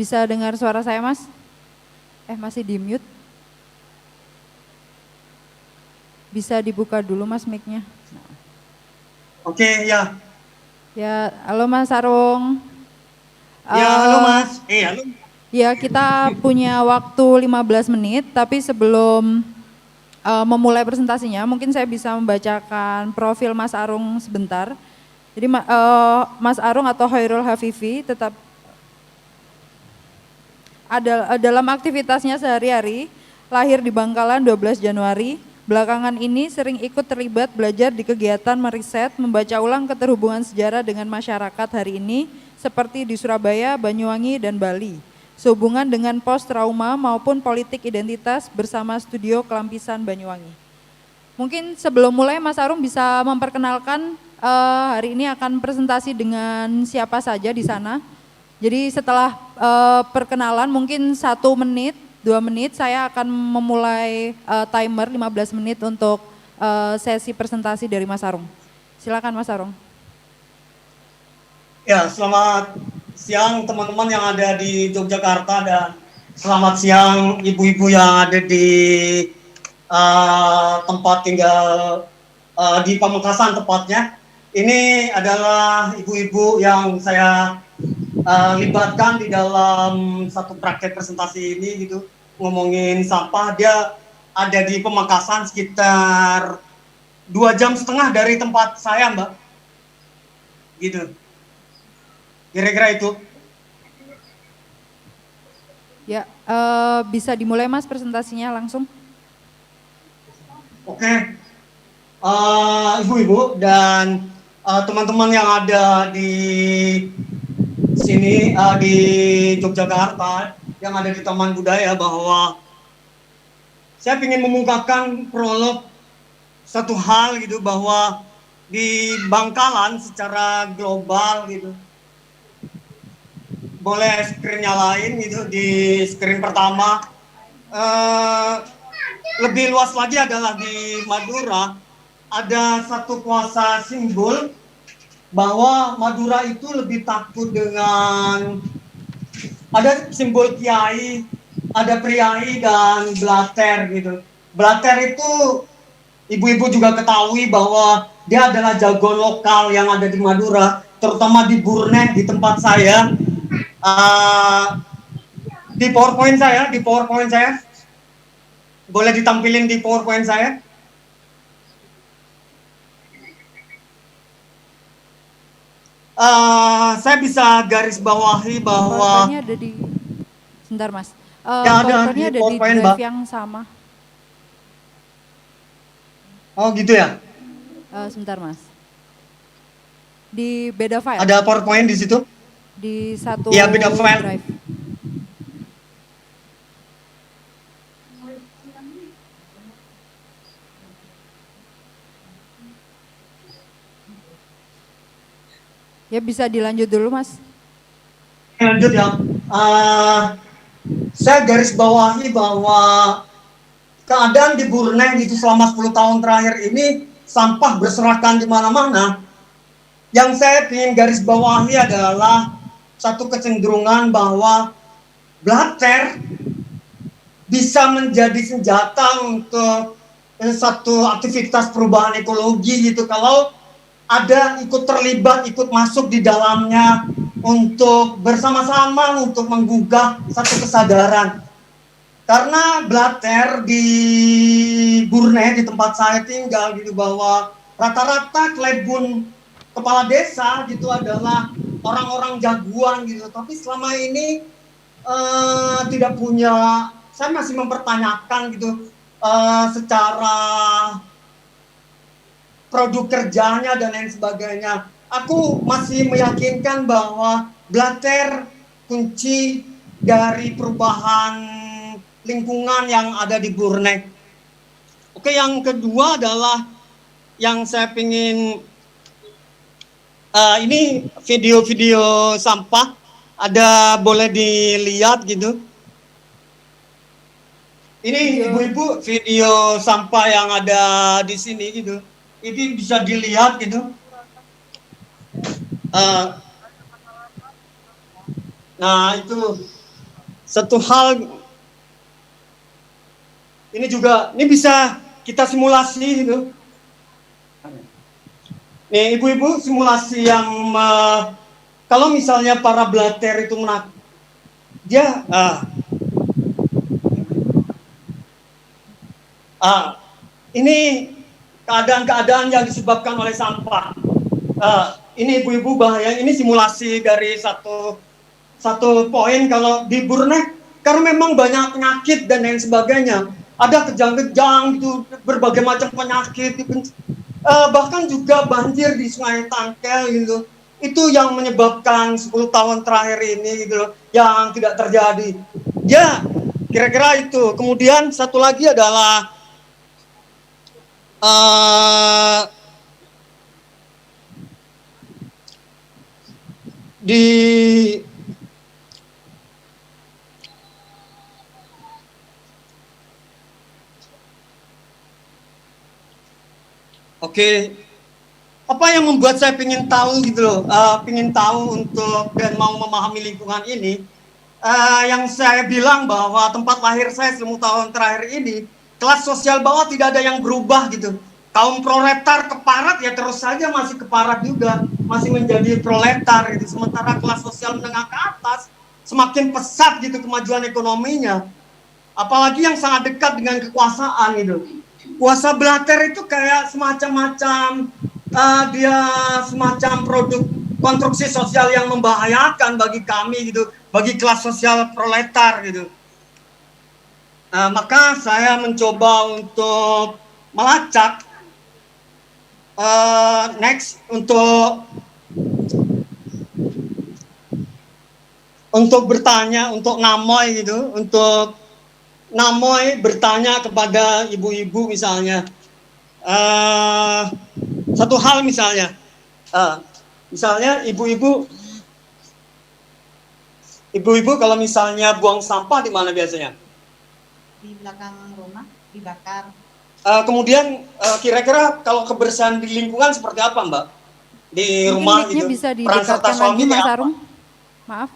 Bisa dengar suara saya, Mas? Masih di mute. Bisa dibuka dulu, Mas, mic-nya. Oke, ya. Ya, halo Mas Arung. Ya, halo Mas. Halo. Ya, kita punya waktu 15 menit, tapi sebelum memulai presentasinya, mungkin saya bisa membacakan profil Mas Arung sebentar. Jadi Mas Arung atau Khairul Hafifi tetap dalam aktivitasnya sehari-hari, lahir di Bangkalan 12 Januari, belakangan ini sering ikut terlibat belajar di kegiatan meriset, membaca ulang keterhubungan sejarah dengan masyarakat hari ini, seperti di Surabaya, Banyuwangi, dan Bali. Sehubungan dengan post-trauma maupun politik identitas bersama Studio Kelampisan Banyuwangi. Mungkin sebelum mulai Mas Arum bisa memperkenalkan hari ini akan presentasi dengan siapa saja di sana. Jadi setelah perkenalan mungkin 1 menit, 2 menit saya akan memulai timer 15 menit untuk sesi presentasi dari Mas Arung. Silakan Mas Arung. Ya, selamat siang teman-teman yang ada di Yogyakarta dan selamat siang ibu-ibu yang ada di tempat tinggal di Pamekasan tepatnya. Ini adalah ibu-ibu yang saya libatkan di dalam satu praktek presentasi ini gitu, ngomongin sampah. Dia ada di Pamekasan sekitar 2,5 jam dari tempat saya, Mbak. Gitu. Kira-kira itu. Ya, bisa dimulai Mas presentasinya langsung. Oke. Ibu-ibu dan teman-teman yang ada di sini di Yogyakarta yang ada di Taman Budaya, bahwa saya ingin mengungkapkan prolog satu hal gitu, bahwa di Bangkalan secara global gitu, boleh screen nyalain gitu, di screen pertama lebih luas lagi adalah di Madura ada satu kuasa simbol bahwa Madura itu lebih takut dengan, ada simbol kiai, ada priai dan blater gitu. Blater itu ibu-ibu juga ketahui bahwa dia adalah jagoan lokal yang ada di Madura, terutama di Burnet di tempat saya. Di PowerPoint saya, boleh ditampilin di PowerPoint saya. Saya bisa garis bawahi bahwa PowerPoint-nya ada di, sebentar Mas. yang ada PowerPoint-nya di ada di PowerPoint, drive Mbak. yang sama. Oh gitu ya. Sebentar Mas. Di beda file. Ada PowerPoint di situ. Di satu Iya, beda file. drive. Ya bisa dilanjut dulu Mas. Lanjut ya. Saya garis bawahi bahwa keadaan di Brunei itu selama 10 tahun terakhir ini sampah berserakan di mana-mana. Yang saya ingin garis bawahi adalah satu kecenderungan bahwa blater bisa menjadi senjata untuk satu aktivitas perubahan ekologi gitu, kalau ada ikut terlibat, ikut masuk di dalamnya untuk bersama-sama untuk menggugah satu kesadaran. Karena blater di Burne, di tempat saya tinggal gitu, bahwa rata-rata klebun kepala desa gitu adalah orang-orang jagoan gitu. Tapi selama ini tidak punya, saya masih mempertanyakan gitu secara produk kerjanya dan lain sebagainya. Aku masih meyakinkan bahwa blater kunci dari perubahan lingkungan yang ada di Burnek. Oke, yang kedua adalah yang saya ingin, ini video-video sampah, ada boleh dilihat gitu. Ini ibu-ibu video sampah yang ada di sini gitu. Ini bisa dilihat gitu. Nah itu satu hal ini juga, ini bisa kita simulasi gitu. Nih ibu-ibu simulasi yang kalau misalnya para blater itu dia ini keadaan-keadaan yang disebabkan oleh sampah. Ini ibu-ibu bahaya. Ini simulasi dari satu poin kalau di Brunei karena memang banyak penyakit dan lain sebagainya. Ada kejang-kejang gitu, berbagai macam penyakit, bahkan juga banjir di Sungai Tangkel gitu. Itu yang menyebabkan 10 tahun terakhir ini gitu yang tidak terjadi. Ya, kira-kira itu. Kemudian satu lagi adalah di Oke, apa yang membuat saya ingin tahu gitu loh, ingin tahu untuk dan mau memahami lingkungan ini, yang saya bilang bahwa tempat lahir saya 10 tahun terakhir ini, kelas sosial bawah tidak ada yang berubah gitu. Kaum proletar keparat ya terus saja masih keparat juga, masih menjadi proletar gitu. Sementara kelas sosial menengah ke atas semakin pesat gitu kemajuan ekonominya. Apalagi yang sangat dekat dengan kekuasaan gitu. Kuasa blater itu kayak semacam-macam dia semacam produk konstruksi sosial yang membahayakan bagi kami gitu, bagi kelas sosial proletar gitu. Maka saya mencoba untuk melacak next untuk bertanya, untuk namoy gitu, untuk namoy bertanya kepada ibu-ibu misalnya, satu hal misalnya, misalnya ibu-ibu kalau misalnya buang sampah di mana biasanya? Di belakang rumah, dibakar. Kemudian kira-kira kalau kebersihan di lingkungan seperti apa Mbak? Di Mungkin rumah mic-nya gitu. bisa Peran serta didekatkan suami lagi Mas kayak Arum. apa? Maaf.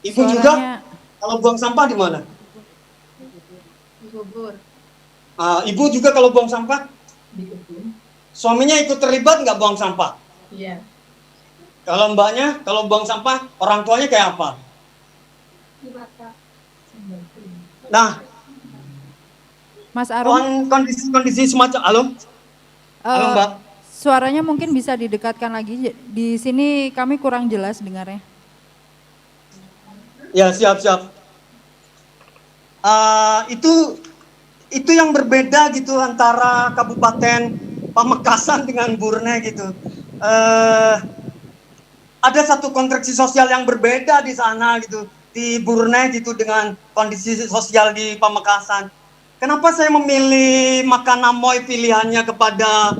Ibu Suaranya... juga kalau buang sampah di mana? Di kubur. Ibu juga kalau buang sampah? Di kebun. Suaminya ikut terlibat nggak buang sampah? Iya. Kalau mbaknya, kalau buang sampah, orang tuanya kayak apa? Dibakar. Nah, Mas Arum, kondisi semacam, halo Mbak. Suaranya mungkin bisa didekatkan lagi. Di sini kami kurang jelas dengarnya. Ya siap. Itu yang berbeda gitu antara Kabupaten Pamekasan dengan Brunei gitu. Ada satu konstruksi sosial yang berbeda di sana gitu, di Brunei gitu dengan kondisi sosial di Pamekasan. Kenapa saya memilih makan namoy pilihannya kepada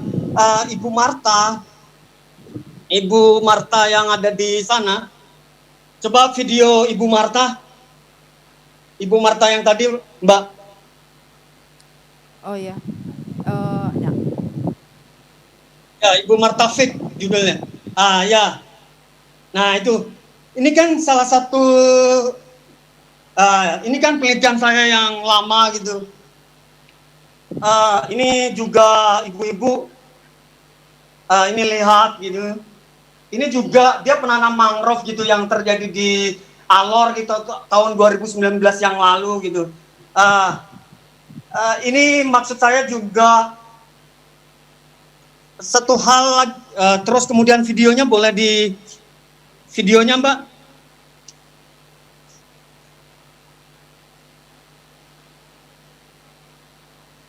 Ibu Marta yang ada di sana? Coba video Ibu Marta yang tadi Mbak. Oh ya. Ya, Ibu Marta Fit judulnya. Ya. Nah itu, ini kan salah satu, ini kan penelitian saya yang lama gitu. Ini juga ibu-ibu, ini lihat gitu. Ini juga dia penanam mangrove gitu yang terjadi di Alor gitu tahun 2019 yang lalu gitu. Ini maksud saya juga satu hal, terus kemudian videonya boleh videonya Mbak.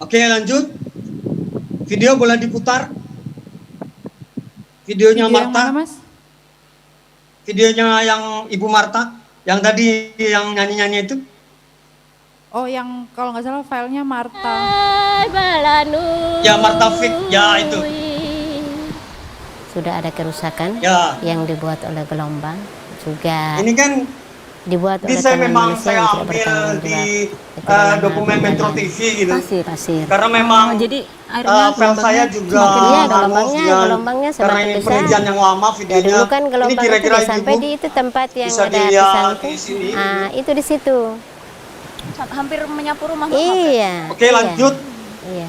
Oke lanjut, video boleh diputar. Videonya Video Marta. yang mana, Mas? Videonya yang Ibu Marta, yang tadi yang nyanyi-nyanyi itu. Oh, yang kalau nggak salah filenya Marta. Ya Marta Fit, ya itu. Sudah ada kerusakan ya, yang dibuat oleh gelombang juga. Ini kan dibuat Jadi oleh saya tangan memang manusia saya yang tidak ambil bertanggung di jawab. Itu dalam hal dokumen Metro penggalian TV gitu. pasir. Karena memang jadi airnya file saya juga Iya, hangus dengan gelombangnya karena semakin ini besar. penelitian yang lama Ya videonya. dulu kan Ini gelombang itu kira-kira udah sampai ibu di itu tempat yang bisa ada pisang dilihat itu. di sini. Ah, itu di situ. hampir menyapu rumah Iya. Oke, iya. lanjut. Iya.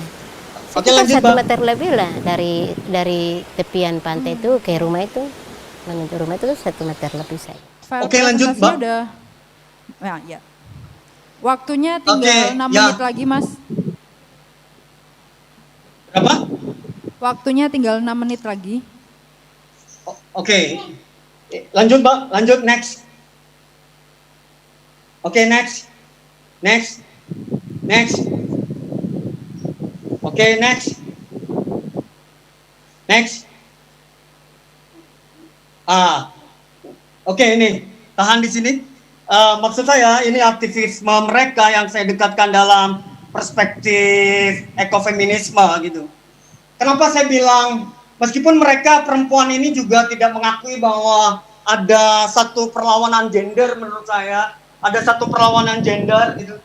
Oke, Sekitar lanjut, 1 Mbak. meter lebih lah dari tepian pantai itu ke rumah itu, menuju rumah itu 1 meter lebih saya. File Oke, lanjut, presentasinya Mbak. udah. Ya. Waktunya tinggal Oke, 6 ya. menit lagi, Mas. Berapa? Waktunya tinggal 6 menit lagi. Oke. Lanjut, Mbak. Lanjut, next. Oke, next. Next. Next. Oke, next. Next. Oke, ini. Tahan di sini. Maksud saya, ini aktivisme mereka yang saya dekatkan dalam perspektif ekofeminisme gitu. Kenapa saya bilang, meskipun mereka perempuan ini juga tidak mengakui bahwa ada satu perlawanan gender menurut saya, ada satu perlawanan gender gitu.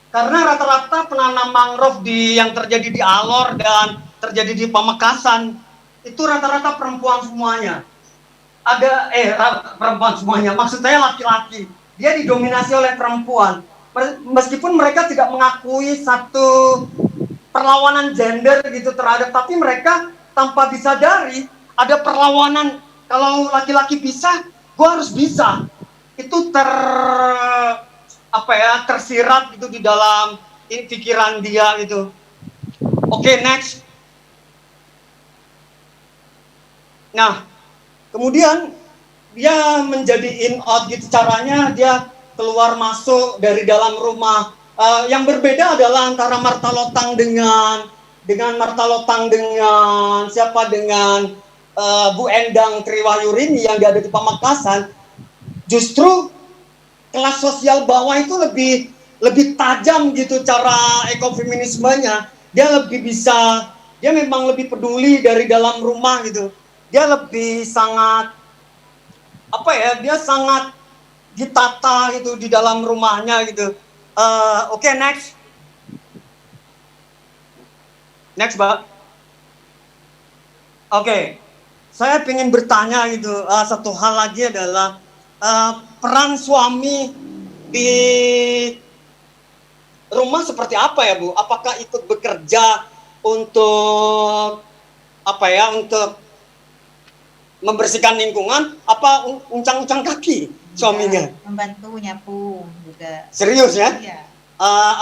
Karena rata-rata penanam mangrove yang terjadi di Alor dan terjadi di Pamekasan itu rata-rata perempuan semuanya. Perempuan semuanya, maksud saya laki-laki. Dia didominasi oleh perempuan. Meskipun mereka tidak mengakui satu perlawanan gender gitu terhadap, tapi mereka tanpa disadari ada perlawanan. Kalau laki-laki bisa, gue harus bisa. Itu tersirat gitu di dalam pikiran dia gitu. Oke, next. Nah, kemudian dia menjadi in out gitu, caranya dia keluar masuk dari dalam rumah. Yang berbeda adalah antara Marta Lotang dengan Bu Endang Triwahyurini yang dia ada di Pamekasan. Justru kelas sosial bawah itu lebih tajam gitu cara ekofeminismenya. Dia memang lebih peduli dari dalam rumah gitu. Dia lebih sangat dia sangat ditata gitu di dalam rumahnya gitu. Oke, next. Next, Mbak. Oke. Saya ingin bertanya gitu, satu hal lagi adalah peran suami di rumah seperti apa ya, Bu? Apakah ikut bekerja untuk untuk membersihkan lingkungan, apa uncang-uncang kaki suaminya? Membantu nyapu juga. Serius ya? Iya.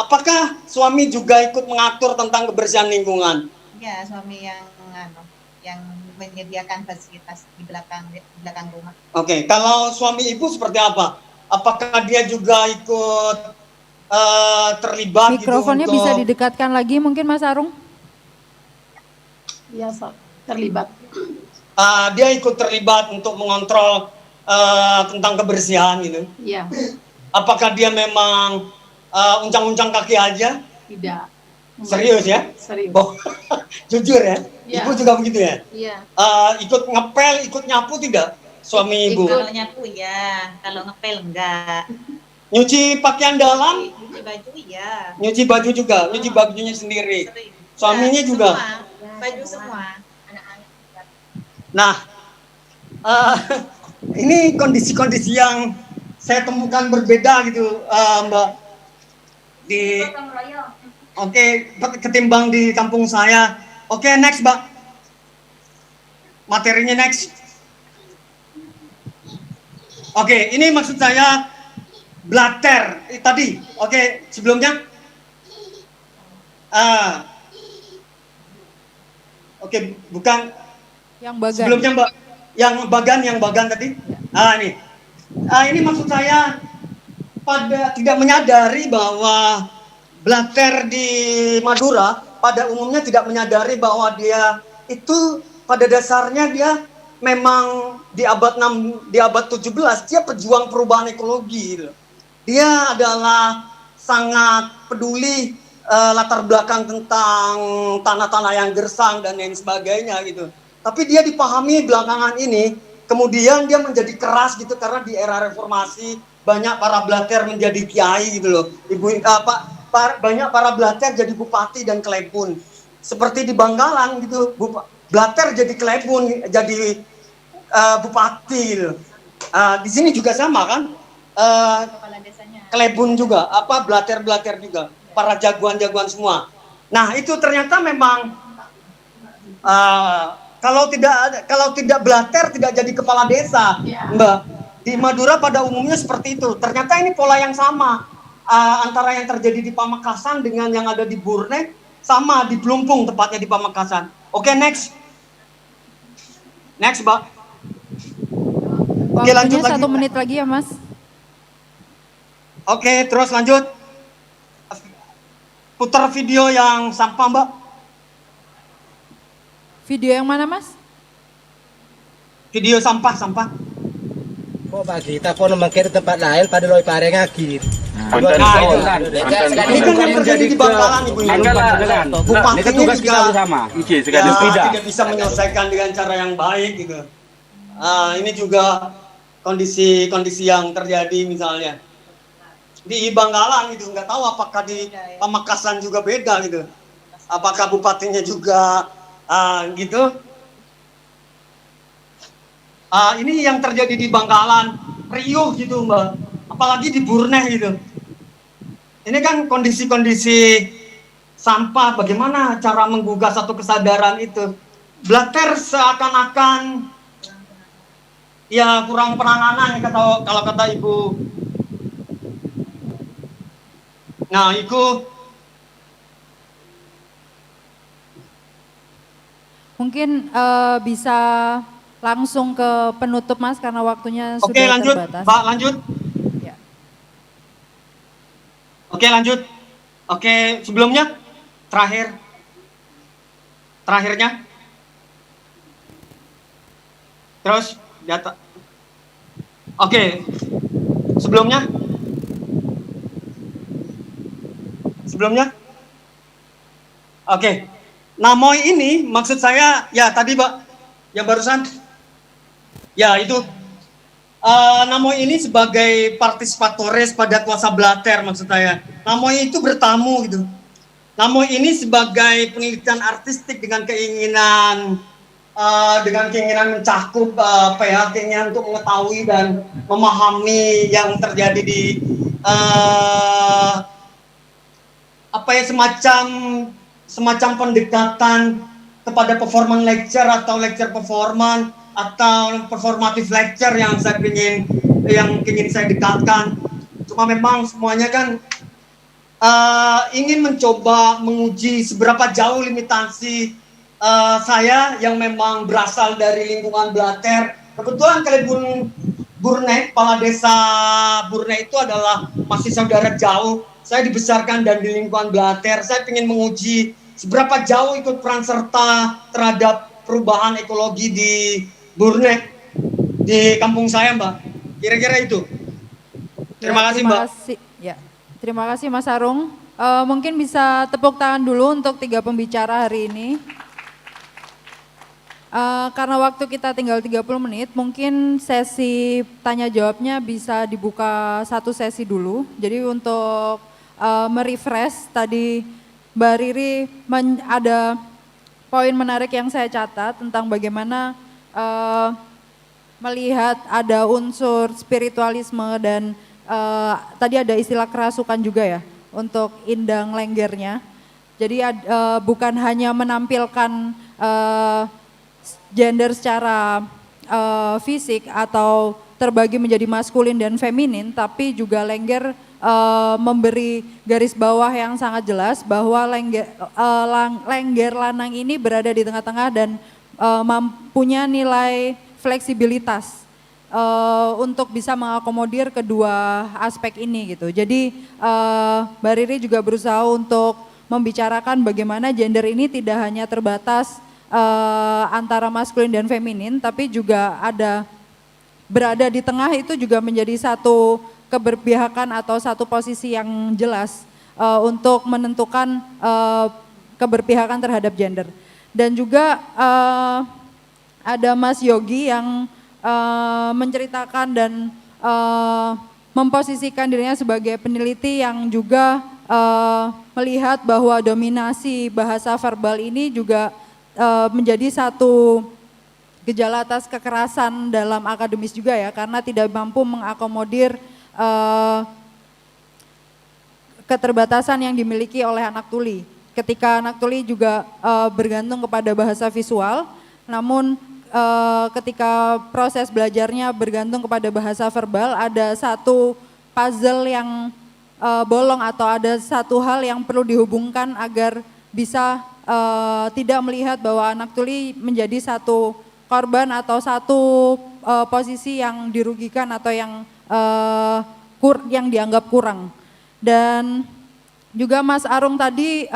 Apakah suami juga ikut mengatur tentang kebersihan lingkungan? Iya, suami yang menyediakan fasilitas di belakang rumah. Oke, kalau suami ibu seperti apa? Apakah dia juga ikut terlibat Mikrofonnya gitu bisa didekatkan lagi mungkin, Mas Arung? Iya, terlibat. Dia ikut terlibat untuk mengontrol tentang kebersihan gitu? Iya. Apakah dia memang uncang-uncang kaki aja? Tidak. Serius ya? Serius. Oh, jujur ya? Ya. Ibu juga begitu ya? Iya. Ikut ngepel, ikut nyapu tidak suami ibu? Kalau nyapu ya, kalau ngepel enggak. Nyuci pakaian dalam? Nyuci baju ya. Nyuci baju juga, nyuci bajunya sendiri. Sering. Suaminya Ya, juga? Semua, baju semua. Nah, ini kondisi-kondisi yang saya temukan berbeda gitu, Mbak. Ketimbang di kampung saya. Oke, next, Mbak. Materinya next. Oke, ini maksud saya blatter tadi. Oke, sebelumnya. Oke, bukan. Yang bagan. Sebelumnya Mbak, yang bagan tadi. Ini maksud saya tidak menyadari bahwa blatter di Madura pada umumnya tidak menyadari bahwa dia itu pada dasarnya dia memang di abad 17 dia pejuang perubahan ekologi gitu. Dia adalah sangat peduli latar belakang tentang tanah-tanah yang gersang dan lain sebagainya gitu. Tapi dia dipahami belakangan ini kemudian dia menjadi keras gitu karena di era reformasi banyak para blater menjadi kiai gitu loh. Banyak para blater jadi bupati dan klebun. Seperti di Bangkalan gitu, blater jadi klebun, jadi bupati gitu. Di sini juga sama kan? Kepala desanya. Klebun juga, blater-blater juga, para jagoan-jagoan semua. Nah itu ternyata memang kalau tidak blater tidak jadi kepala desa, Mbak. Di Madura pada umumnya seperti itu. Ternyata ini pola yang sama antara yang terjadi di Pamekasan dengan yang ada di Burne, sama di Plumpung tepatnya di Pamekasan. Oke, next, Mbak. Oke, lanjut Waktunya lagi. 1 menit lagi ya Mas. Oke, terus lanjut. Putar video yang sampah, Mbak. Video yang mana Mas? Video sampah. Kok bagi kita pun mengkir tempat lain pada loi pare ngagir. Ini kan yang terjadi di Bangkalan, Ibu. Bupatinya juga tidak bisa menyelesaikan dengan cara yang baik gitu. Ini juga kondisi yang terjadi misalnya di Bangkalan gitu, nggak tahu apakah di Pamekasan juga beda gitu, apakah bupatinya juga gitu. Ini yang terjadi di Bangkalan, riuh gitu Mbak, apalagi di Burne gitu. Ini kan kondisi sampah, bagaimana cara menggugah satu kesadaran itu. Blater seakan-akan ya kurang penanganan kalau kata Ibu. Nah, itu Mungkin bisa langsung ke penutup Mas karena waktunya oke, sudah lanjut, terbatas. Pak, lanjut. Ya. Oke, lanjut. Oke, sebelumnya terakhirnya. Terus data. Oke. Sebelumnya. Oke. Namoi ini maksud saya ya tadi Pak yang barusan. Ya itu. Namoi ini sebagai partisipatores pada kuasa blater maksud saya. Namoi itu bertamu gitu. Namoi ini sebagai penelitian artistik dengan keinginan mencakup keinginan untuk mengetahui dan memahami yang terjadi di semacam pendekatan kepada performance lecture atau lecture performance atau performative lecture yang ingin saya dekatkan. Cuma memang semuanya kan ingin mencoba menguji seberapa jauh limitasi saya yang memang berasal dari lingkungan blater. Kebetulan Klebun Burne, kepala desa Burne itu adalah masih saudara jauh. Saya dibesarkan dan di lingkungan blater. Saya ingin menguji seberapa jauh ikut peran serta terhadap perubahan ekologi di Burne, di kampung saya, Mbak. Kira-kira itu. Terima kasih, Mbak. Ya, terima kasih Mas Arung. Mungkin bisa tepuk tangan dulu untuk 3 pembicara hari ini. Karena waktu kita tinggal 30 menit, mungkin sesi tanya jawabnya bisa dibuka 1 sesi dulu. Jadi untuk merefresh tadi Mbak Riri ada poin menarik yang saya catat tentang bagaimana melihat ada unsur spiritualisme dan tadi ada istilah kerasukan juga ya untuk Indang Lenggernya. Jadi bukan hanya menampilkan gender secara fisik atau terbagi menjadi maskulin dan feminin, tapi juga Lengger memberi garis bawah yang sangat jelas bahwa Lengger lanang ini berada di tengah-tengah dan mempunyai nilai fleksibilitas untuk bisa mengakomodir kedua aspek ini gitu. Jadi Mbak Riri juga berusaha untuk membicarakan bagaimana gender ini tidak hanya terbatas antara maskulin dan feminin, tapi juga berada di tengah itu juga menjadi satu keberpihakan atau satu posisi yang jelas untuk menentukan keberpihakan terhadap gender. Dan juga ada Mas Yogi yang menceritakan dan memposisikan dirinya sebagai peneliti yang juga melihat bahwa dominasi bahasa verbal ini juga menjadi satu gejala atas kekerasan dalam akademis juga ya, karena tidak mampu mengakomodir keterbatasan yang dimiliki oleh anak tuli. Ketika anak tuli juga bergantung kepada bahasa visual, namun ketika proses belajarnya bergantung kepada bahasa verbal, ada satu puzzle yang bolong atau ada satu hal yang perlu dihubungkan agar bisa tidak melihat bahwa anak tuli menjadi satu korban atau satu posisi yang dirugikan atau yang dianggap kurang. Dan juga Mas Arung tadi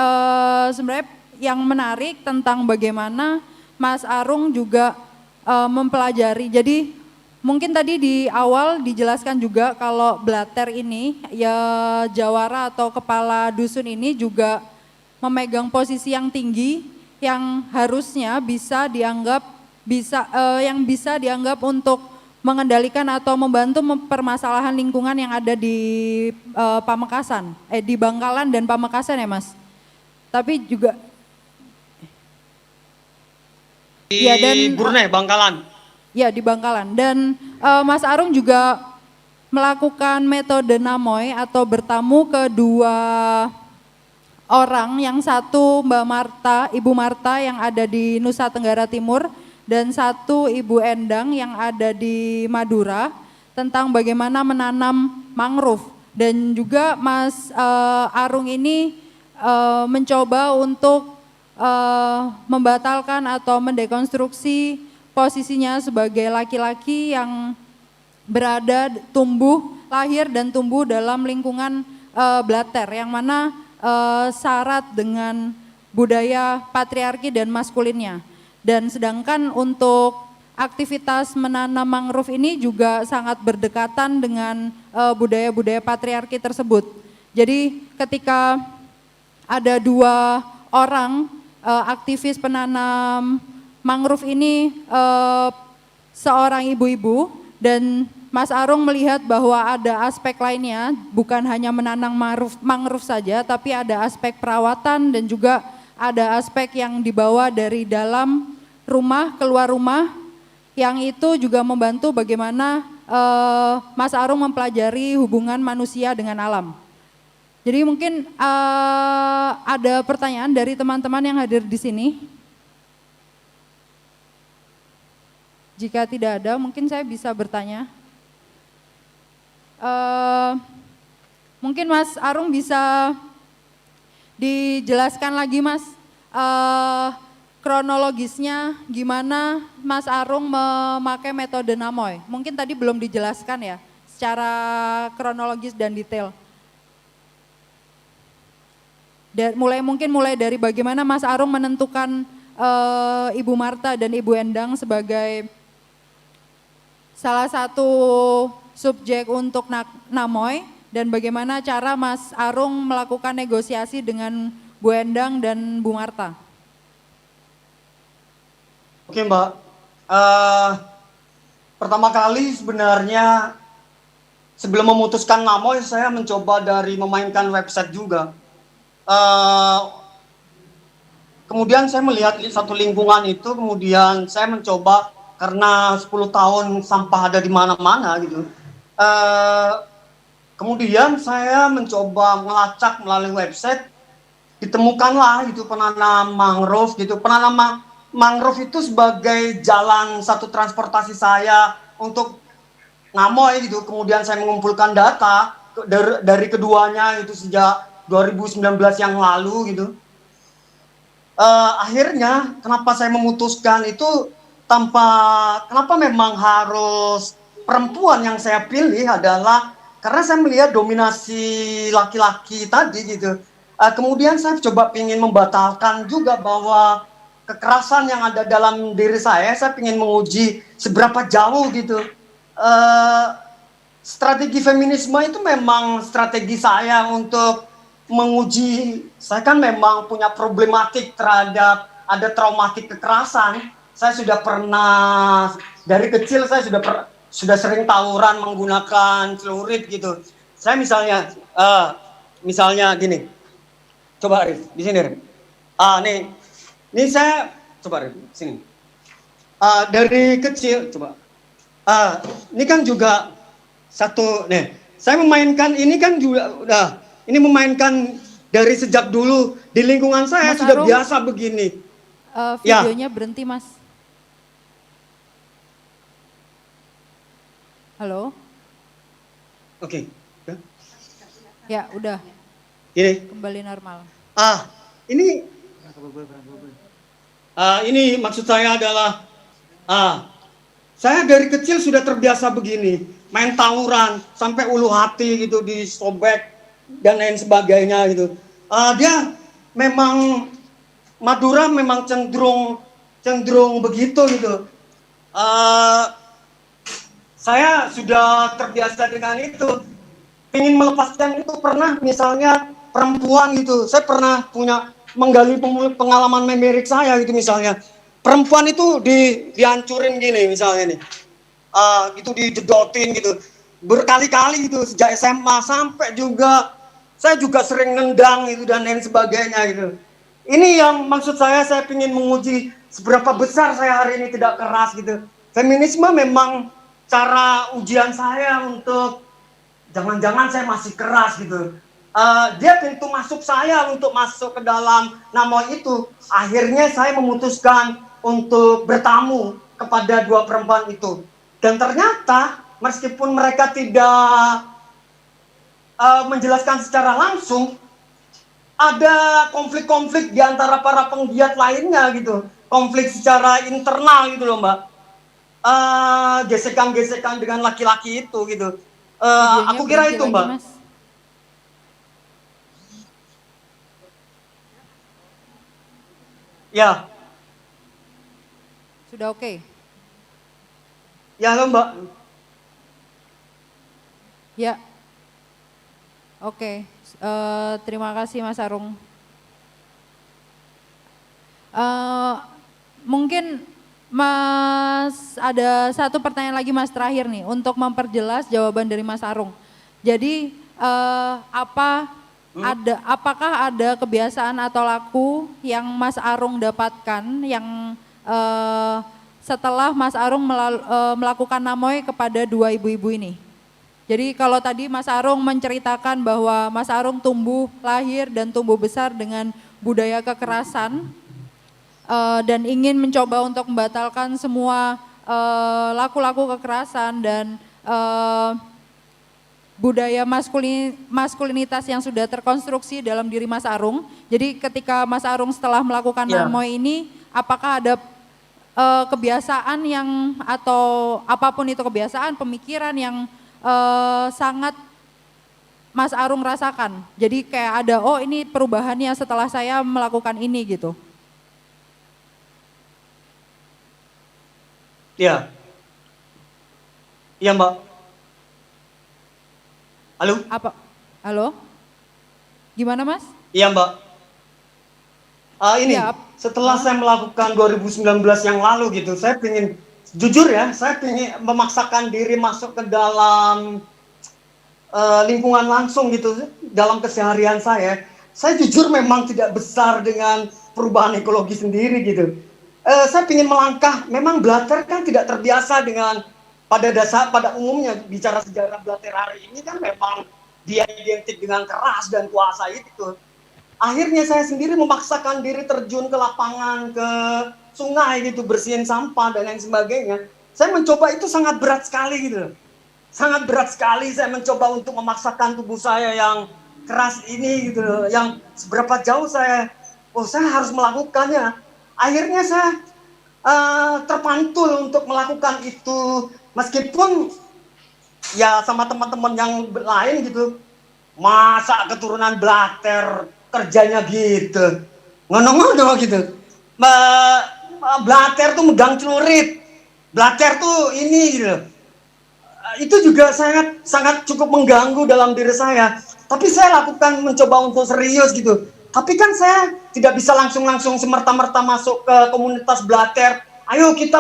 sebenarnya yang menarik tentang bagaimana Mas Arung juga mempelajari. Jadi mungkin tadi di awal dijelaskan juga kalau blater ini ya jawara atau kepala dusun ini juga memegang posisi yang tinggi yang harusnya yang bisa dianggap untuk mengendalikan atau membantu permasalahan lingkungan yang ada di Pamekasan, di Bangkalan dan Pamekasan ya Mas. Tapi juga Di Burne, Bangkalan. Ya di Bangkalan. Dan Mas Arung juga melakukan metode namoy atau bertamu ke dua orang, yang satu Mbak Marta, Ibu Marta yang ada di Nusa Tenggara Timur, dan satu Ibu Endang yang ada di Madura, tentang bagaimana menanam mangrove. Dan juga Mas Arung ini mencoba untuk membatalkan atau mendekonstruksi posisinya sebagai laki-laki yang lahir dan tumbuh dalam lingkungan blater, yang mana syarat dengan budaya patriarki dan maskulinnya. Dan sedangkan untuk aktivitas menanam mangrove ini juga sangat berdekatan dengan budaya-budaya patriarki tersebut. Jadi ketika ada dua orang aktivis penanam mangrove ini, seorang ibu-ibu, dan Mas Arung melihat bahwa ada aspek lainnya, bukan hanya menanam mangrove saja, tapi ada aspek perawatan dan juga ada aspek yang dibawa dari dalam rumah keluar rumah, yang itu juga membantu bagaimana Mas Arung mempelajari hubungan manusia dengan alam. Jadi mungkin ada pertanyaan dari teman-teman yang hadir di sini. Jika tidak ada, mungkin saya bisa bertanya. Mungkin Mas Arung bisa dijelaskan lagi Mas, kronologisnya gimana Mas Arung memakai metode namoy. Mungkin tadi belum dijelaskan ya, secara kronologis dan detail. Dan mulai dari bagaimana Mas Arung menentukan Ibu Marta dan Ibu Endang sebagai salah satu subjek untuk namoy, dan bagaimana cara Mas Arung melakukan negosiasi dengan Bu Endang dan Bu Marta. Oke Mbak, pertama kali sebenarnya sebelum memutuskan namoy saya mencoba dari memainkan website juga. Kemudian saya melihat satu lingkungan itu, kemudian saya mencoba, karena 10 tahun sampah ada di mana-mana gitu. Kemudian saya mencoba melacak melalui website, ditemukanlah itu penanam mangrove gitu. Penanam mangrove itu sebagai jalan satu transportasi saya untuk namoy gitu. Kemudian saya mengumpulkan data dari keduanya itu sejak 2019 yang lalu gitu. Akhirnya kenapa saya memutuskan itu kenapa memang harus perempuan yang saya pilih adalah karena saya melihat dominasi laki-laki tadi gitu. Kemudian saya coba ingin membatalkan juga bahwa kekerasan yang ada dalam diri saya ingin menguji seberapa jauh gitu. Strategi feminisme itu memang strategi saya untuk menguji, saya kan memang punya problematik terhadap ada traumatik kekerasan. saya sudah pernah dari kecil saya sudah sering tawuran menggunakan celurit gitu. Saya misalnya gini. Coba Arif, di sini Arif. Nih saya coba Arif, sini. Dari kecil coba. Ini kan juga satu nih. Saya memainkan ini kan juga ini memainkan dari sejak dulu di lingkungan saya Mas sudah Arum, biasa begini. Videonya berhenti, Mas. Halo? Oke. Ya, udah. Ini. Kembali normal. Ini maksud saya adalah saya dari kecil sudah terbiasa begini, main tawuran sampai ulu hati gitu, disobek dan lain sebagainya gitu. Dia memang Madura memang cenderung begitu gitu. Saya sudah terbiasa dengan itu. Ingin melepaskan itu pernah misalnya perempuan gitu. Saya pernah menggali pengalaman memerik saya gitu misalnya. Perempuan itu dihancurin gini misalnya nih. Gitu dijedotin gitu. Berkali-kali gitu sejak SMA sampai juga saya juga sering nendang gitu dan lain sebagainya gitu. Ini yang maksud saya ingin menguji seberapa besar saya hari ini tidak keras gitu. Feminisme memang cara ujian saya untuk jangan-jangan saya masih keras gitu. Dia pintu masuk saya untuk masuk ke dalam nama itu. Akhirnya saya memutuskan untuk bertamu kepada dua perempuan itu. Dan ternyata meskipun mereka tidak menjelaskan secara langsung, ada konflik-konflik di antara para penggiat lainnya gitu. Konflik secara internal gitu loh Mbak. Gesekan-gesekan dengan laki-laki itu gitu. Aku kira itu Mbak. Mas. Ya. Sudah oke? Ya halo Mbak. Ya. Oke. Terima kasih Mas Arung. Mungkin Mas, ada satu pertanyaan lagi Mas terakhir nih untuk memperjelas jawaban dari Mas Arung. Jadi apakah ada kebiasaan atau laku yang Mas Arung dapatkan yang setelah Mas Arung melakukan namoy kepada dua ibu-ibu ini? Jadi kalau tadi Mas Arung menceritakan bahwa Mas Arung lahir dan tumbuh besar dengan budaya kekerasan, dan ingin mencoba untuk membatalkan semua laku-laku kekerasan dan budaya maskulinitas yang sudah terkonstruksi dalam diri Mas Arung. Jadi ketika Mas Arung setelah melakukan namoy ini, apakah ada kebiasaan yang atau apapun itu kebiasaan, pemikiran yang sangat Mas Arung rasakan? Jadi kayak ada, oh ini perubahannya setelah saya melakukan ini gitu. Iya. Iya Mbak. Halo? Halo? Gimana Mas? Iya Mbak. Setelah saya melakukan 2019 yang lalu gitu, saya pengen, jujur ya, saya pengen memaksakan diri masuk ke dalam lingkungan langsung gitu, dalam keseharian saya. Saya jujur memang tidak besar dengan perubahan ekologi sendiri gitu. Saya ingin melangkah, memang Blatter kan tidak terbiasa dengan pada umumnya bicara sejarah Blatter hari ini kan memang dia identik dengan keras dan kuasa itu. Akhirnya saya sendiri memaksakan diri terjun ke lapangan, ke sungai gitu, bersihin sampah dan lain sebagainya. Saya mencoba itu sangat berat sekali gitu. Sangat berat sekali saya mencoba untuk memaksakan tubuh saya yang keras ini gitu, yang seberapa jauh saya harus melakukannya. Akhirnya saya terpantul untuk melakukan itu, meskipun ya sama teman-teman yang lain gitu, masa keturunan Blatter kerjanya gitu, ngono-ngono gitu. Blatter tuh megang celurit, Blatter tuh ini gitu. Itu juga sangat cukup mengganggu dalam diri saya. Tapi saya lakukan, mencoba untuk serius gitu. Tapi kan saya tidak bisa langsung semerta-merta masuk ke komunitas Blatter. Ayo kita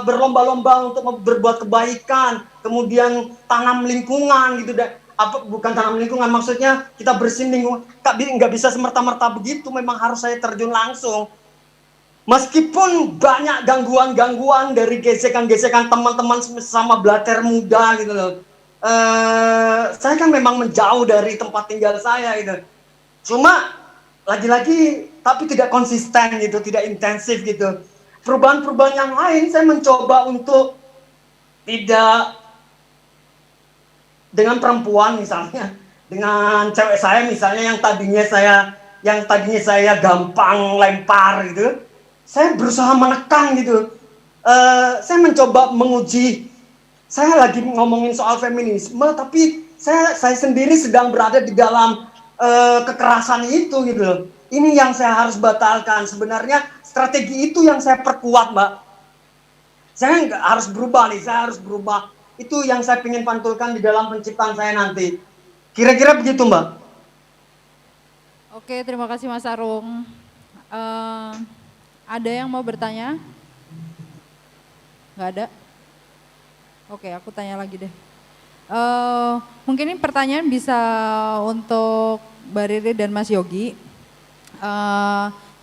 berlomba-lomba untuk berbuat kebaikan, kemudian tanam lingkungan gitu deh. Bukan tanam lingkungan, maksudnya kita bersihin lingkungan. Nggak bisa semerta-merta begitu, memang harus saya terjun langsung. Meskipun banyak gangguan-gangguan dari gesekan-gesekan teman-teman sama blater muda gitu loh. Saya kan memang menjauh dari tempat tinggal saya gitu. Cuma lagi-lagi tapi tidak konsisten gitu, tidak intensif gitu. Perubahan-perubahan yang lain saya mencoba untuk tidak dengan perempuan misalnya, dengan cewek saya misalnya yang tadinya saya gampang lempar gitu, saya berusaha menekan gitu. Saya mencoba menguji. Saya lagi ngomongin soal feminisme, tapi saya sendiri sedang berada di dalam kekerasan itu gitu loh. Ini yang saya harus batalkan. Sebenarnya strategi itu yang saya perkuat, Mbak. Saya nggak harus berubah nih, saya harus berubah. Itu yang saya ingin pantulkan di dalam penciptaan saya nanti. Kira-kira begitu, Mbak. Oke, terima kasih Mas Arung. Ada yang mau bertanya? Nggak ada? Oke, aku tanya lagi deh. Mungkin ini pertanyaan bisa untuk Mbak Riri dan Mas Yogi.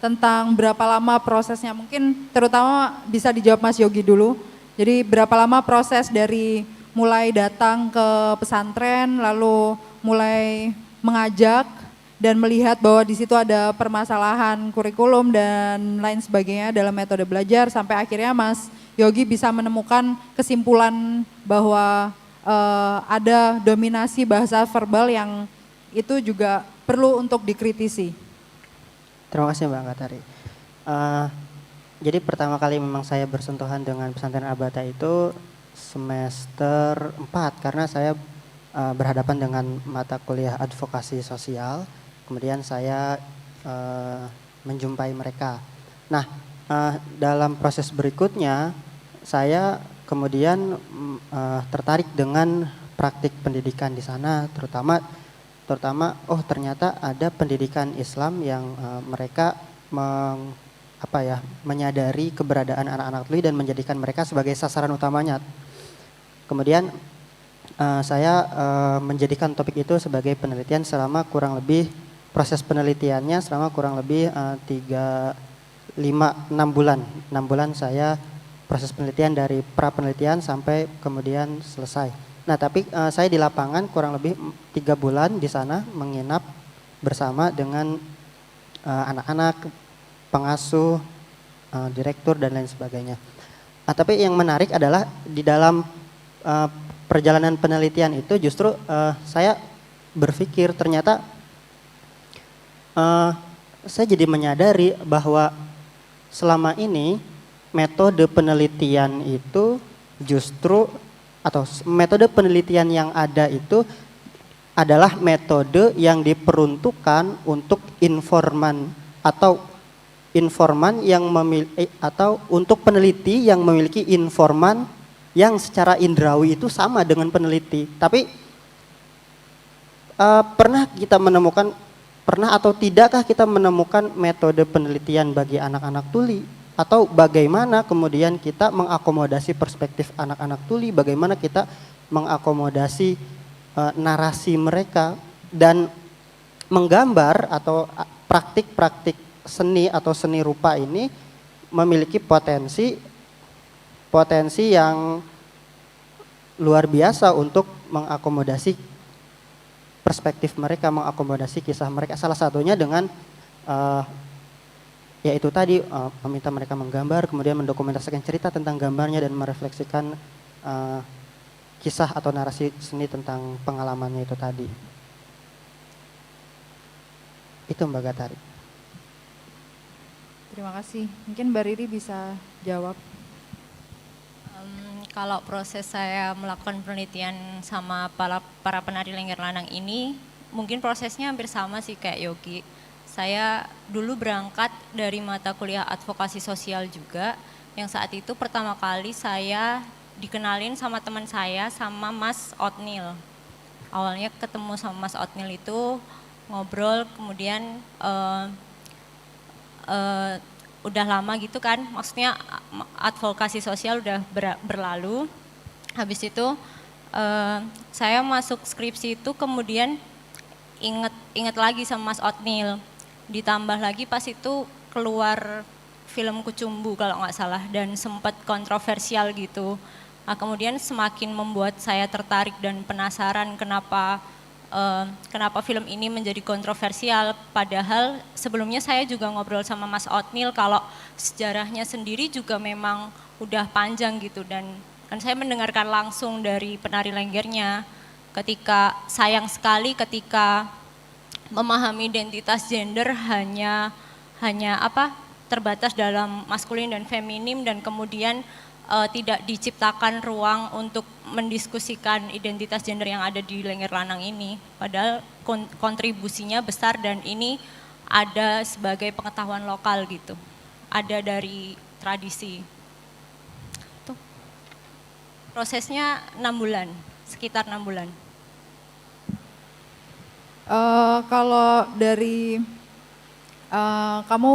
Tentang berapa lama prosesnya, mungkin terutama bisa dijawab Mas Yogi dulu. Jadi berapa lama proses dari mulai datang ke pesantren, lalu mulai mengajak dan melihat bahwa di situ ada permasalahan kurikulum dan lain sebagainya dalam metode belajar, sampai akhirnya Mas Yogi bisa menemukan kesimpulan bahwa ada dominasi bahasa verbal yang itu juga perlu untuk dikritisi. Terima kasih Mbak Katari. Jadi pertama kali memang saya bersentuhan dengan pesantren Abata itu semester 4 karena saya berhadapan dengan mata kuliah advokasi sosial. Kemudian saya menjumpai mereka. Nah, dalam proses berikutnya saya kemudian tertarik dengan praktik pendidikan di sana, terutama oh ternyata ada pendidikan Islam yang mereka menyadari keberadaan anak-anak tuli dan menjadikan mereka sebagai sasaran utamanya. Kemudian saya menjadikan topik itu sebagai penelitian selama kurang lebih proses penelitiannya selama kurang lebih 6 bulan. 6 bulan saya proses penelitian dari pra penelitian sampai kemudian selesai. Nah, tapi saya di lapangan kurang lebih 3 bulan di sana menginap bersama dengan anak-anak, pengasuh, direktur dan lain sebagainya. Tapi yang menarik adalah di dalam perjalanan penelitian itu justru saya berpikir ternyata saya jadi menyadari bahwa selama ini metode penelitian itu justru atau metode penelitian yang ada itu adalah metode yang diperuntukkan untuk informan yang atau untuk peneliti yang memiliki informan yang secara indrawi itu sama dengan peneliti. Tapi pernah atau tidakkah kita menemukan metode penelitian bagi anak-anak tuli? Atau bagaimana kemudian kita mengakomodasi perspektif anak-anak tuli, bagaimana kita mengakomodasi narasi mereka dan menggambar atau praktik-praktik seni atau seni rupa ini memiliki potensi yang luar biasa untuk mengakomodasi perspektif mereka, mengakomodasi kisah mereka. Salah satunya dengan yaitu tadi meminta mereka menggambar, kemudian mendokumentasikan cerita tentang gambarnya dan merefleksikan kisah atau narasi seni tentang pengalamannya itu tadi. Itu Mbak Gatari. Terima kasih. Mungkin Mbak Riri bisa jawab. Kalau proses saya melakukan penelitian sama para penari Lengger Lanang ini, mungkin prosesnya hampir sama sih kayak Yogi. Saya dulu berangkat dari mata kuliah advokasi sosial juga, yang saat itu pertama kali saya dikenalin sama teman saya sama Mas Otnil. Awalnya ketemu sama Mas Otnil itu ngobrol, kemudian udah lama gitu kan, maksudnya advokasi sosial udah berlalu. Habis itu saya masuk skripsi itu kemudian inget lagi sama Mas Otnil. Ditambah lagi pas itu keluar film Kucumbu kalau nggak salah dan sempat kontroversial gitu. Nah, kemudian semakin membuat saya tertarik dan penasaran kenapa film ini menjadi kontroversial. Padahal sebelumnya saya juga ngobrol sama Mas Otnil kalau sejarahnya sendiri juga memang udah panjang gitu dan saya mendengarkan langsung dari penari Lenggernya. Ketika sayang sekali ketika memahami identitas gender hanya terbatas dalam maskulin dan feminim dan kemudian tidak diciptakan ruang untuk mendiskusikan identitas gender yang ada di Lengger Lanang ini. Padahal kontribusinya besar dan ini ada sebagai pengetahuan lokal gitu. Ada dari tradisi. Tuh. Prosesnya 6 bulan, sekitar 6 bulan. Kalau dari kamu,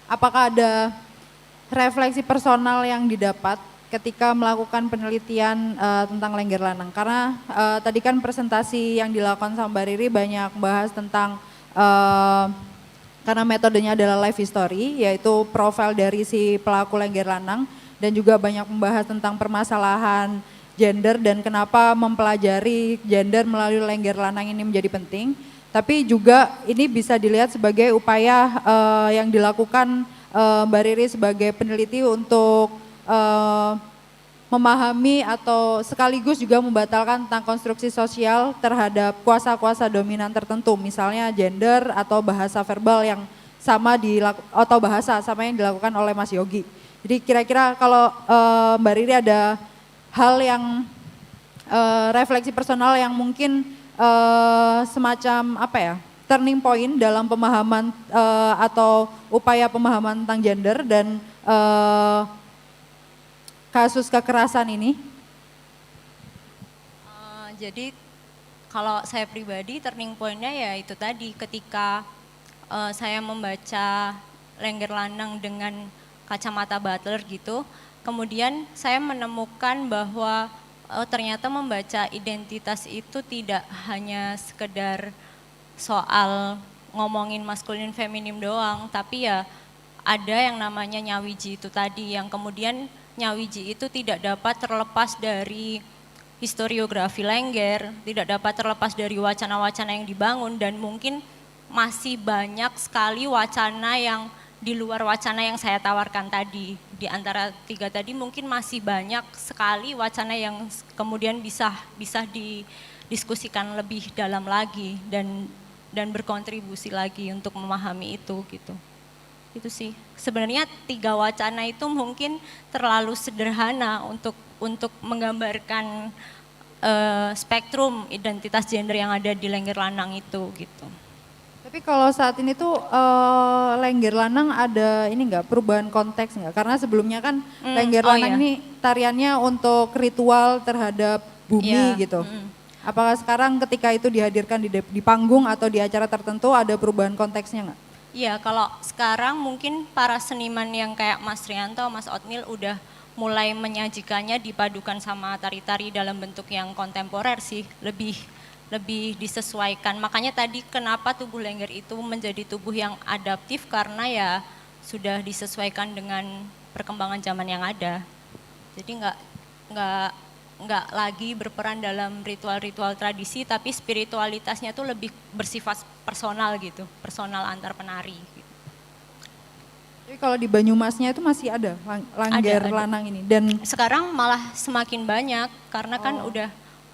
apakah ada refleksi personal yang didapat ketika melakukan penelitian tentang Lengger Lanang? Karena tadi kan presentasi yang dilakukan sama Mbak Riri banyak bahas tentang, karena metodenya adalah life history, yaitu profil dari si pelaku Lengger Lanang, dan juga banyak membahas tentang permasalahan gender dan kenapa mempelajari gender melalui Lengger Lanang ini menjadi penting. Tapi juga ini bisa dilihat sebagai upaya yang dilakukan Mbak Riri sebagai peneliti untuk memahami atau sekaligus juga membatalkan tentang konstruksi sosial terhadap kuasa-kuasa dominan tertentu, misalnya gender atau bahasa verbal yang sama atau bahasa sama yang dilakukan oleh Mas Yogi. Jadi kira-kira kalau Mbak Riri ada hal yang refleksi personal yang mungkin semacam turning point dalam pemahaman atau upaya pemahaman tentang gender dan kasus kekerasan ini? Jadi kalau saya pribadi turning point-nya ya itu tadi ketika saya membaca Lengger Lanang dengan kacamata Butler gitu, kemudian saya menemukan bahwa ternyata membaca identitas itu tidak hanya sekedar soal ngomongin maskulin feminim doang, tapi ya ada yang namanya nyawiji itu tadi, yang kemudian nyawiji itu tidak dapat terlepas dari historiografi Lengger, tidak dapat terlepas dari wacana-wacana yang dibangun dan mungkin masih banyak sekali wacana yang di luar wacana yang saya tawarkan tadi. Di antara 3 tadi mungkin masih banyak sekali wacana yang kemudian bisa didiskusikan lebih dalam lagi dan berkontribusi lagi untuk memahami itu gitu. Itu sih. Sebenarnya 3 wacana itu mungkin terlalu sederhana untuk menggambarkan spektrum identitas gender yang ada di Lengger Lanang itu gitu. Tapi kalau saat ini tuh Lengger Lanang ada ini enggak perubahan konteks enggak? Karena sebelumnya kan Lengger Lanang ini tariannya untuk ritual terhadap bumi gitu. Apakah sekarang ketika itu dihadirkan di panggung atau di acara tertentu ada perubahan konteksnya enggak? Iya, kalau sekarang mungkin para seniman yang kayak Mas Rianto, Mas Otnil udah mulai menyajikannya dipadukan sama tari-tari dalam bentuk yang kontemporer sih, lebih disesuaikan. Makanya tadi kenapa tubuh Lengger itu menjadi tubuh yang adaptif karena ya sudah disesuaikan dengan perkembangan zaman yang ada. Jadi nggak lagi berperan dalam ritual-ritual tradisi, tapi spiritualitasnya tuh lebih bersifat personal gitu, personal antar penari. Gitu. Jadi kalau di Banyumasnya itu masih ada Lengger Lanang ini dan sekarang malah semakin banyak karena kan udah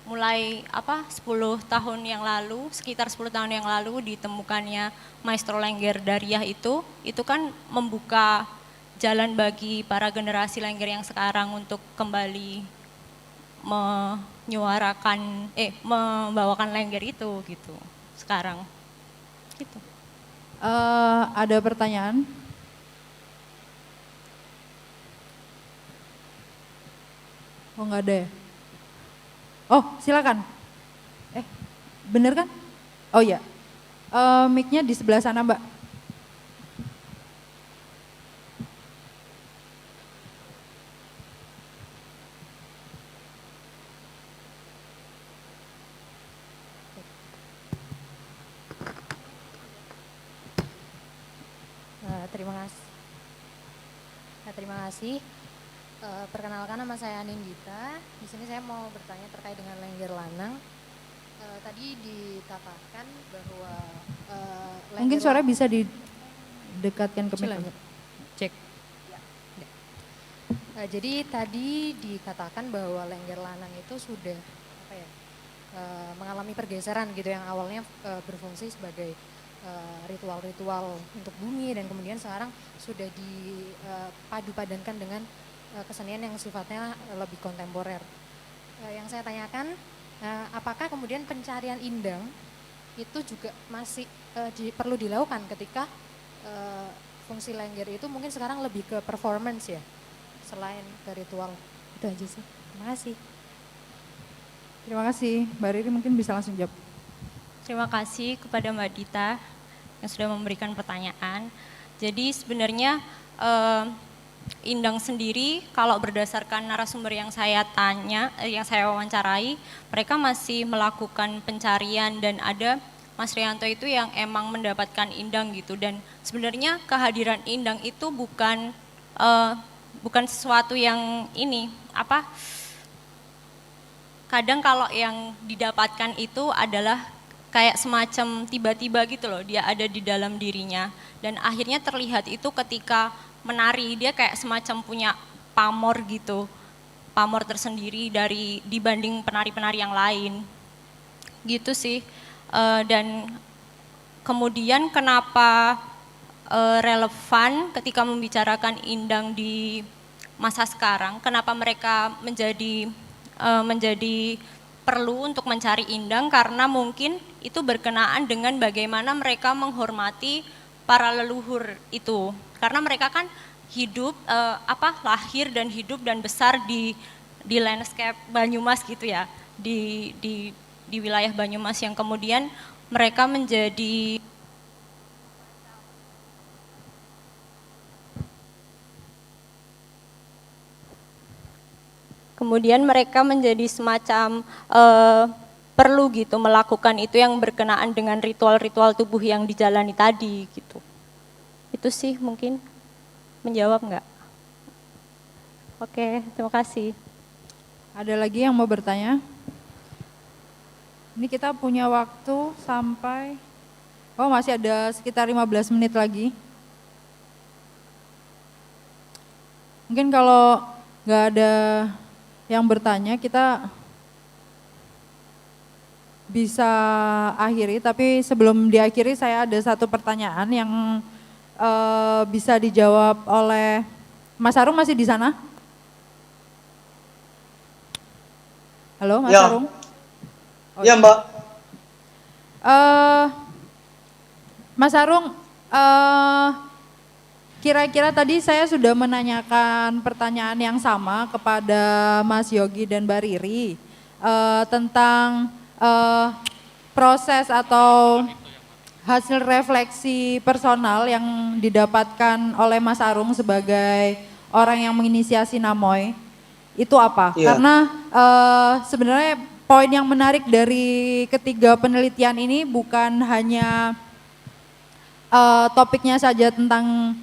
mulai 10 tahun yang lalu, sekitar 10 tahun yang lalu ditemukannya Maestro Lengger Dariah itu kan membuka jalan bagi para generasi Lengger yang sekarang untuk kembali membawakan Lengger itu gitu sekarang. Gitu. Ada pertanyaan? Oh nggak ada ya? Oh silakan. Bener kan? Oh iya. Mic-nya di sebelah sana Mbak. Terima kasih. Terima kasih. Perkenalkan, nama saya Anindita. Di sini saya mau bertanya terkait dengan lengger lanang. Tadi dikatakan bahwa Mungkin suara bisa didekatkan ke mikrofon. Cek. Jadi tadi dikatakan bahwa lengger lanang itu sudah mengalami pergeseran gitu, yang awalnya berfungsi sebagai ritual-ritual untuk bumi, dan kemudian sekarang sudah dipadu-padankan dengan kesenian yang sifatnya lebih kontemporer. Yang saya tanyakan, apakah kemudian pencarian indang itu juga masih perlu dilakukan ketika fungsi lengger itu mungkin sekarang lebih ke performance ya, selain ke ritual? Itu aja sih. Terima kasih. Terima kasih. Mbak Riri mungkin bisa langsung jawab. Terima kasih kepada Mbak Dita yang sudah memberikan pertanyaan. Jadi sebenarnya indang sendiri, kalau berdasarkan narasumber yang saya tanya, yang saya wawancarai, mereka masih melakukan pencarian, dan ada Mas Rianto itu yang emang mendapatkan indang gitu. Dan sebenarnya kehadiran indang itu bukan sesuatu yang kadang kalau yang didapatkan itu adalah kayak semacam tiba-tiba gitu loh, dia ada di dalam dirinya, dan akhirnya terlihat itu ketika menari, dia kayak semacam punya pamor gitu, pamor tersendiri dibanding penari-penari yang lain gitu sih. Dan kemudian kenapa relevan ketika membicarakan indang di masa sekarang, kenapa mereka menjadi perlu untuk mencari indang, karena mungkin itu berkenaan dengan bagaimana mereka menghormati para leluhur itu, karena mereka kan hidup lahir dan hidup dan besar di landscape Banyumas gitu ya, di wilayah Banyumas, yang kemudian mereka menjadi semacam perlu gitu melakukan itu yang berkenaan dengan ritual-ritual tubuh yang dijalani tadi gitu. Itu sih mungkin menjawab nggak? Oke, terima kasih. Ada lagi yang mau bertanya? Ini kita punya waktu sampai, masih ada sekitar 15 menit lagi. Mungkin kalau nggak ada yang bertanya, kita bisa akhiri, tapi sebelum diakhiri saya ada satu pertanyaan yang bisa dijawab oleh Mas Arung. Masih di sana? Halo Mas Arung? Iya Mbak. Mas Arung, kira-kira tadi saya sudah menanyakan pertanyaan yang sama kepada Mas Yogi dan Mbak Riri tentang proses atau hasil refleksi personal yang didapatkan oleh Mas Arung sebagai orang yang menginisiasi Namoy itu apa? Iya. Karena sebenarnya poin yang menarik dari ketiga penelitian ini bukan hanya topiknya saja tentang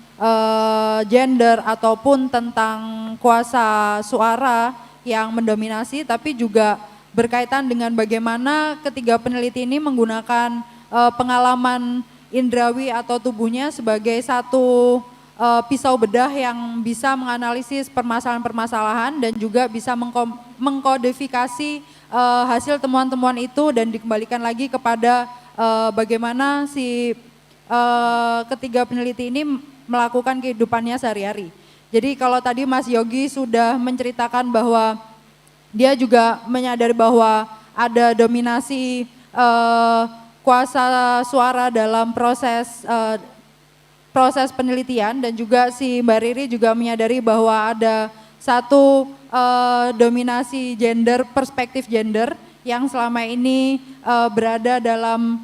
gender ataupun tentang kuasa suara yang mendominasi, tapi juga berkaitan dengan bagaimana ketiga peneliti ini menggunakan pengalaman indrawi atau tubuhnya sebagai satu pisau bedah yang bisa menganalisis permasalahan-permasalahan dan juga bisa mengkodifikasi hasil temuan-temuan itu dan dikembalikan lagi kepada bagaimana si ketiga peneliti ini melakukan kehidupannya sehari-hari. Jadi kalau tadi Mas Yogi sudah menceritakan bahwa dia juga menyadari bahwa ada dominasi kuasa suara dalam proses penelitian, dan juga si Mbak Riri juga menyadari bahwa ada satu dominasi gender, perspektif gender yang selama ini berada dalam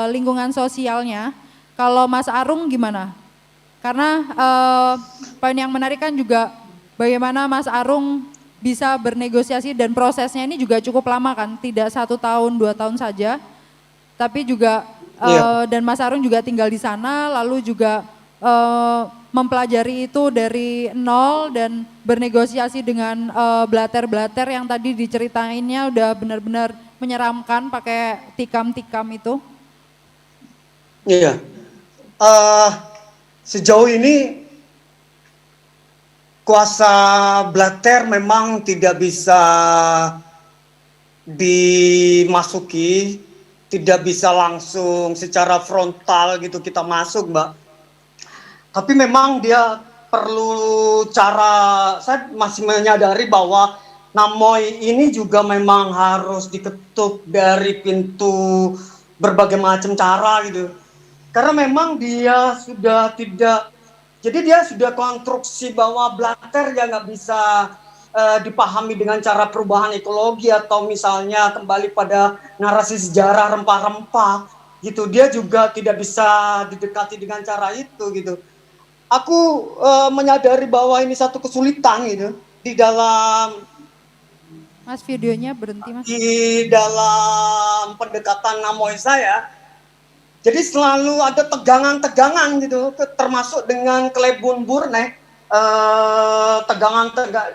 lingkungan sosialnya. Kalau Mas Arung gimana? Karena poin yang menarik kan juga bagaimana Mas Arung bisa bernegosiasi, dan prosesnya ini juga cukup lama kan, tidak 1 tahun 2 tahun saja, tapi juga dan Mas Arung juga tinggal di sana, lalu juga mempelajari itu dari nol dan bernegosiasi dengan blater-blater yang tadi diceritainnya udah benar-benar menyeramkan pakai tikam-tikam itu? Iya. Sejauh ini kuasa blater memang tidak bisa dimasuki, tidak bisa langsung secara frontal gitu kita masuk, Mbak. Tapi memang dia perlu cara, saya masih menyadari bahwa Namoy ini juga memang harus diketuk dari pintu berbagai macam cara gitu. Karena memang dia sudah tidak, jadi dia sudah konstruksi bahwa blater ya nggak bisa dipahami dengan cara perubahan ekologi atau misalnya kembali pada narasi sejarah rempah-rempah gitu. Dia juga tidak bisa didekati dengan cara itu gitu. Aku menyadari bahwa ini satu kesulitan gitu di dalam Mas, videonya berhenti, Mas. di dalam pendekatan Namoy saya. Jadi selalu ada tegangan-tegangan gitu, termasuk dengan Klebun Burne.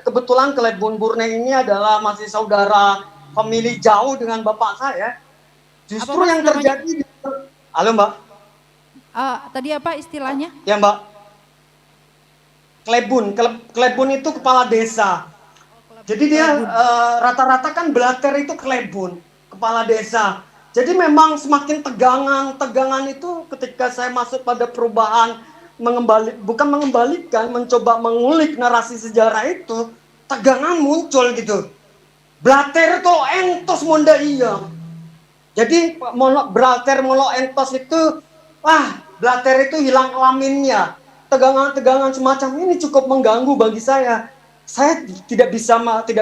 Kebetulan Klebun Burne ini adalah masih saudara famili jauh dengan bapak saya. Justru Apa, Mas, yang namanya? terjadi, halo Mbak, Tadi apa istilahnya? ya Mbak. Klebun itu kepala desa. Jadi dia rata-rata kan blater itu klebun, kepala desa. Jadi memang semakin tegangan itu ketika saya masuk pada perubahan bukan mengembalikan, mencoba mengulik narasi sejarah itu, tegangan muncul gitu. Blater kalau entos monda iya. Jadi blater molo entos itu, blater itu hilang kelaminnya. Tegangan-tegangan semacam ini cukup mengganggu bagi saya. Saya tidak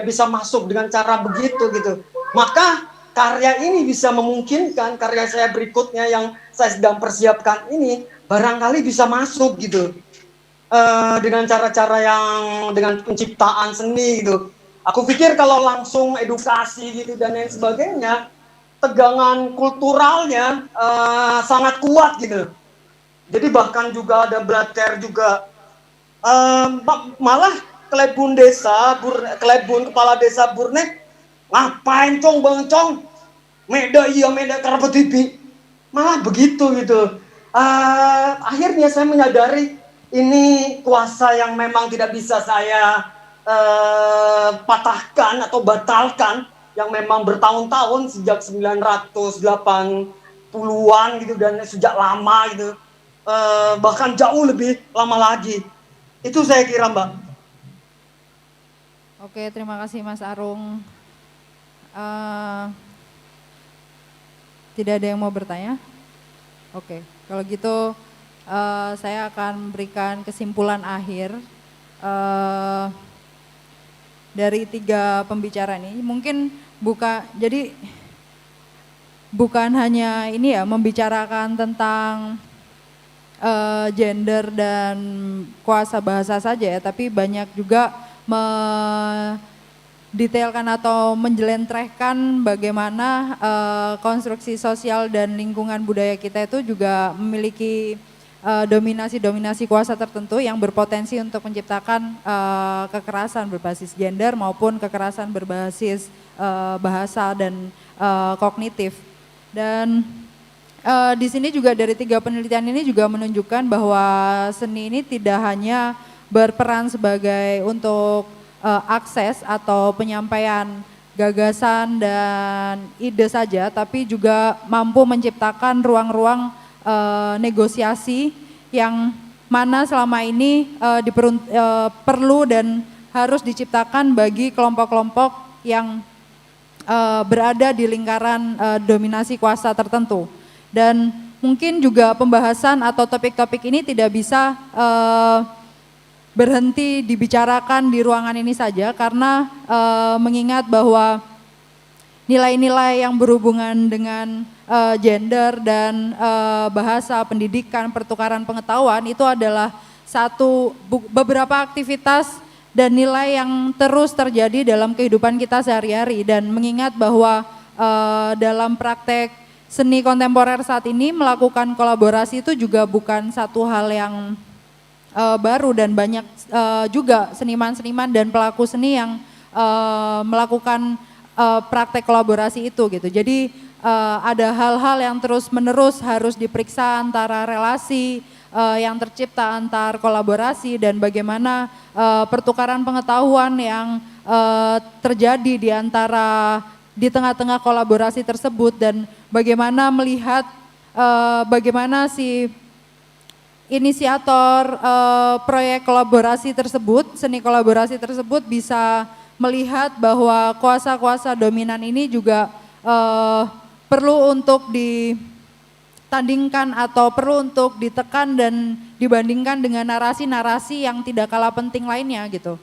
bisa masuk dengan cara begitu gitu. Maka karya ini bisa memungkinkan karya saya berikutnya yang saya sedang persiapkan ini barangkali bisa masuk gitu. Dengan cara-cara yang dengan penciptaan seni gitu. Aku pikir kalau langsung edukasi gitu dan lain sebagainya, tegangan kulturalnya sangat kuat gitu. Jadi bahkan juga ada blater juga, malah klebun kepala desa Burne, ngapain cong bang cong, meda karpet TV, malah begitu gitu. Akhirnya saya menyadari ini kuasa yang memang tidak bisa saya patahkan atau batalkan, yang memang bertahun-tahun sejak 980-an gitu dan sejak lama gitu. Bahkan jauh lebih lama lagi. Itu saya kira, Mbak. Oke, terima kasih Mas Arung. Tidak ada yang mau bertanya? Oke, kalau gitu saya akan berikan kesimpulan akhir dari 3 pembicara ini. Mungkin jadi bukan hanya ini ya, membicarakan tentang gender dan kuasa bahasa saja ya, tapi banyak juga mendetailkan atau menjelentrehkan bagaimana konstruksi sosial dan lingkungan budaya kita itu juga memiliki dominasi-dominasi kuasa tertentu yang berpotensi untuk menciptakan kekerasan berbasis gender maupun kekerasan berbasis bahasa dan kognitif. Dan di sini juga dari 3 penelitian ini juga menunjukkan bahwa seni ini tidak hanya berperan sebagai untuk akses atau penyampaian gagasan dan ide saja, tapi juga mampu menciptakan ruang-ruang negosiasi yang mana selama ini perlu dan harus diciptakan bagi kelompok-kelompok yang berada di lingkaran dominasi kuasa tertentu. Dan mungkin juga pembahasan atau topik-topik ini tidak bisa berhenti dibicarakan di ruangan ini saja, karena mengingat bahwa nilai-nilai yang berhubungan dengan gender dan bahasa, pendidikan, pertukaran pengetahuan itu adalah beberapa aktivitas dan nilai yang terus terjadi dalam kehidupan kita sehari-hari. Dan mengingat bahwa dalam praktek seni kontemporer saat ini melakukan kolaborasi itu juga bukan satu hal yang baru dan banyak juga seniman-seniman dan pelaku seni yang melakukan praktek kolaborasi itu gitu. Jadi ada hal-hal yang terus-menerus harus diperiksa antara relasi yang tercipta antar kolaborasi dan bagaimana pertukaran pengetahuan yang terjadi di tengah-tengah kolaborasi tersebut dan bagaimana melihat bagaimana si inisiator proyek kolaborasi tersebut, seni kolaborasi tersebut bisa melihat bahwa kuasa-kuasa dominan ini juga perlu untuk ditandingkan atau perlu untuk ditekan dan dibandingkan dengan narasi-narasi yang tidak kalah penting lainnya gitu.